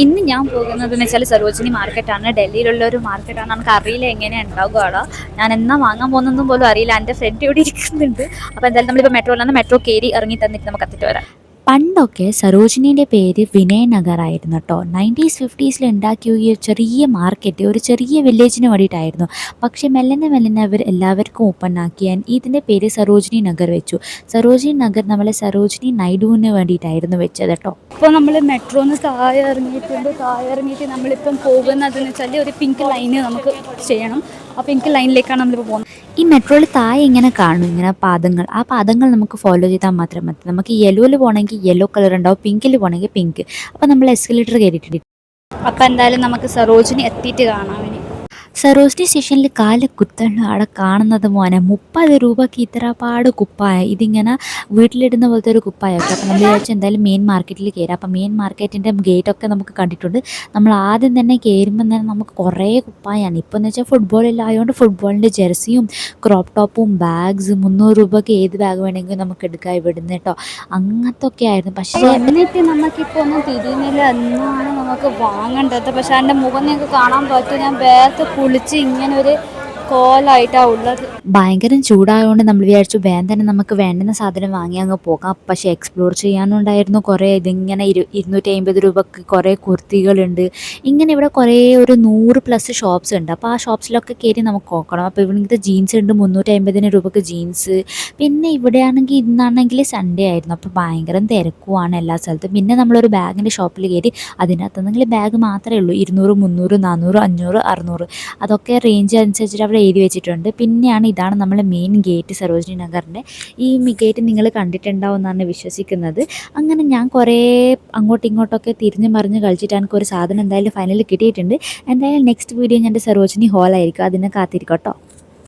ഇന്ന് ഞാൻ പോകുന്നതെന്ന് വെച്ചാൽ സരോജിനി മാർക്കറ്റാണ്. ഡൽഹിയിലുള്ള ഒരു മാർക്കറ്റാണ്. നമുക്ക് അറിയില്ല എങ്ങനെയാണ് ഉണ്ടാവുക അവിടെ. ഞാൻ എന്നാ വാങ്ങാൻ പോകുന്നതെന്നും പോലും അറിയില്ല. എൻ്റെ ഫ്രണ്ട് ഇവിടെ ഇരിക്കുന്നുണ്ട്. അപ്പോൾ എന്തായാലും നമ്മളിപ്പോൾ മെട്രോയിലാണ്. മെട്രോ കയറി ഇറങ്ങി തന്നിട്ട് നമുക്ക് എത്തിയിട്ട് വരാം. പണ്ടൊക്കെ സരോജിനീൻ്റെ പേര് വിനയ് നഗർ ആയിരുന്നു കേട്ടോ. 90s 50s ഉണ്ടാക്കിയ ഈ ഒരു ചെറിയ മാർക്കറ്റ് ഒരു ചെറിയ വില്ലേജിന് വേണ്ടിയിട്ടായിരുന്നു. പക്ഷേ മെല്ലനെ മെല്ലനെ അവർ എല്ലാവർക്കും ഓപ്പൺ ആക്കിയാൻ ഇതിൻ്റെ പേര് സരോജിനി നഗർ വെച്ചു. സരോജിനി നഗർ നമ്മളെ സരോജിനി നായിഡുവിന് വേണ്ടിയിട്ടായിരുന്നു വെച്ചത് കേട്ടോ. ഇപ്പോൾ നമ്മൾ മെട്രോന്ന് താഴെ ഇറങ്ങിയിട്ടുണ്ട്. താഴെ ഇറങ്ങിയിട്ട് നമ്മളിപ്പം പോകുന്നതെന്ന് വെച്ചാൽ ഒരു പിങ്ക് ലൈന് നമുക്ക് ചെയ്യണം. ആ പിങ്ക് ലൈനിലേക്കാണ് നമ്മളിപ്പോൾ പോകുന്നത്. ഈ മെട്രോയിൽ താഴെ ഇങ്ങനെ കാണും, ഇങ്ങനെ പാദങ്ങൾ. ആ പാദങ്ങൾ നമുക്ക് ഫോളോ ചെയ്താൽ മാത്രം മതി. നമുക്ക് യെല്ലോയിൽ പോകണമെങ്കിൽ യെല്ലോ കളർ ഉണ്ടാവും, പിങ്കിൽ പോകണമെങ്കിൽ പിങ്ക്. അപ്പോൾ നമ്മൾ എസ്കലേറ്റർ കയറിയിട്ടുണ്ട്. അപ്പോൾ എന്തായാലും നമുക്ക് സരോജിനി എത്തിയിട്ട് കാണാം. ഇനി സരോജിനി സ്റ്റേഷനിൽ കാല് കുത്തണം. അവിടെ കാണുന്നത് മോനെ 30 രൂപയ്ക്ക് ഇത്രപാട് കുപ്പായ. ഇതിങ്ങനെ വീട്ടിലിടുന്ന പോലത്തെ ഒരു കുപ്പായൊക്കെ. അപ്പോൾ നമ്മൾ വിചാരിച്ചു എന്തായാലും മെയിൻ മാർക്കറ്റിൽ കയറാം. അപ്പോൾ മെയിൻ മാർക്കറ്റിൻ്റെ ഗേറ്റൊക്കെ നമുക്ക് കണ്ടിട്ടുണ്ട്. നമ്മൾ ആദ്യം തന്നെ കയറുമ്പോൾ തന്നെ നമുക്ക് കുറേ കുപ്പായാണ്. ഇപ്പോൾ എന്ന് വെച്ചാൽ ഫുട്ബോളിലായതുകൊണ്ട് ഫുട്ബോളിൻ്റെ ജെർസിയും ക്രോപ്പ് ടോപ്പും ബാഗ്സ് 300 രൂപയ്ക്ക് ഏത് ബാഗ് വേണമെങ്കിലും നമുക്ക് എടുക്കാം ഇവിടുന്ന് കേട്ടോ. അങ്ങനത്തൊക്കെ ആയിരുന്നു. പക്ഷേ എന്നിട്ട് നമുക്കിപ്പോൾ ഒന്നും തിരിയുന്നില്ല. എന്നാണ് നമുക്ക് വാങ്ങേണ്ടത്. പക്ഷേ എൻ്റെ മുഖം നിങ്ങൾക്ക് കാണാൻ പറ്റും. ഞാൻ വേഗത്ത് കുളിച്ച് ഇങ്ങനെ ഒരു കോലായിട്ടാണ് ഉള്ളത്. ഭയങ്കര ചൂടായതുകൊണ്ട് നമ്മൾ വിചാരിച്ചു വേഗം തന്നെ നമുക്ക് വേണ്ടുന്ന സാധനം വാങ്ങി അങ്ങ് പോകാം. പക്ഷേ എക്സ്പ്ലോർ ചെയ്യാനുണ്ടായിരുന്നു കുറേ. ഇതിങ്ങനെ 250 രൂപയ്ക്ക് കുറേ കുർത്തികളുണ്ട്. ഇങ്ങനെ ഇവിടെ കുറേ ഒരു 100+ ഷോപ്സ് ഉണ്ട്. അപ്പോൾ ആ ഷോപ്സിലൊക്കെ കയറി നമുക്ക് നോക്കണം. അപ്പോൾ ഇവിടുത്തെ ജീൻസ് ഉണ്ട് 350 രൂപയ്ക്ക് ജീൻസ്. പിന്നെ ഇവിടെയാണെങ്കിൽ ഇന്നാണെങ്കിൽ സൺഡേ ആയിരുന്നു. അപ്പോൾ ഭയങ്കര തിരക്കുമാണ് എല്ലാ സ്ഥലത്തും. പിന്നെ നമ്മളൊരു ബാഗിൻ്റെ ഷോപ്പിൽ കയറി. അതിനകത്തുനിന്നെങ്കിൽ ബാഗ് മാത്രമേ ഉള്ളൂ. 200 300 400 500 600 അതൊക്കെ റേഞ്ച് അനുസരിച്ചിട്ട് അവിടെ എഴുതി വെച്ചിട്ടുണ്ട്. പിന്നെയാണ് ഇതാണ് നമ്മൾ മെയിൻ ഗേറ്റ് സരോജിനി നഗറിൻ്റെ. ഈ ഗേറ്റ് നിങ്ങൾ കണ്ടിട്ടുണ്ടാവും എന്നാണ് വിശ്വസിക്കുന്നത്. അങ്ങനെ ഞാൻ കുറേ അങ്ങോട്ടും ഇങ്ങോട്ടൊക്കെ തിരിഞ്ഞ് മറിഞ്ഞ് കളിച്ചിട്ട് എനിക്ക് ഒരു സാധനം എന്തായാലും ഫൈനലിൽ കിട്ടിയിട്ടുണ്ട്. എന്തായാലും നെക്സ്റ്റ് വീഡിയോ ഞാൻ സരോജിനി ഹോളായിരിക്കും. അതിനെ കാത്തിരിക്കട്ടോ.